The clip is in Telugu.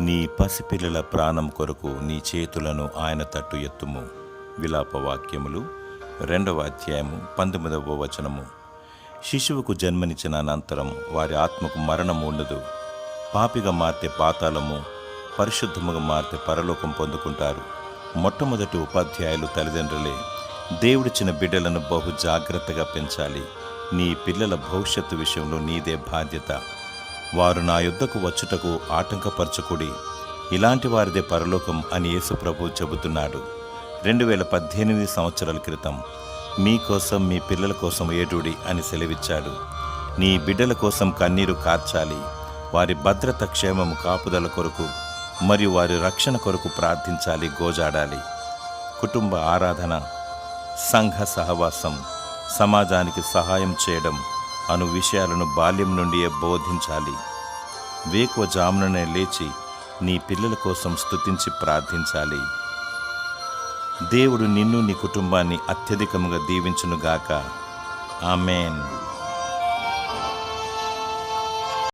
నీ పసిపిల్లల ప్రాణం కొరకు నీ చేతులను ఆయన తట్టు ఎత్తుము. విలాపవాక్యములు 2వ అధ్యాయము 19వ వచనము. శిశువుకు జన్మనిచ్చిన అనంతరం వారి ఆత్మకు మరణం ఉండదు. పాపిగా మారితే పాతాళము, పరిశుద్ధముగా మారితే పరలోకం పొందుకుంటారు. మొట్టమొదటి ఉపాధ్యాయులు తల్లిదండ్రులే. దేవుడిచ్చిన బిడ్డలను బహు జాగ్రత్తగా పెంచాలి. నీ పిల్లల భవిష్యత్తు విషయంలో నీదే బాధ్యత. వారు నా యుద్ధకు వచ్చుటకు ఆటంకపరచకుడి, ఇలాంటి వారిదే పరలోకం అని యేసు ప్రభువు చెబుతున్నాడు. 2018 సంవత్సరాల క్రితం మీకోసం మీ పిల్లల కోసం ఏడుడి అని సెలవిచ్చాడు. నీ బిడ్డల కోసం కన్నీరు కార్చాలి. వారి భద్రత, క్షేమము, కాపుదల కొరకు మరియు వారి రక్షణ కొరకు ప్రార్థించాలి, గోజాడాలి. కుటుంబ ఆరాధన, సంఘ సహవాసం, సమాజానికి సహాయం చేయడం అను విషయాలను బాల్యం నుండియే బోధించాలి. వేకువజాముననే లేచి నీ పిల్లల కోసం స్తుతించి ప్రార్థించాలి. దేవుడు నిన్ను నీ కుటుంబాన్ని అత్యధికముగా దీవించునుగాక. ఆమేన్.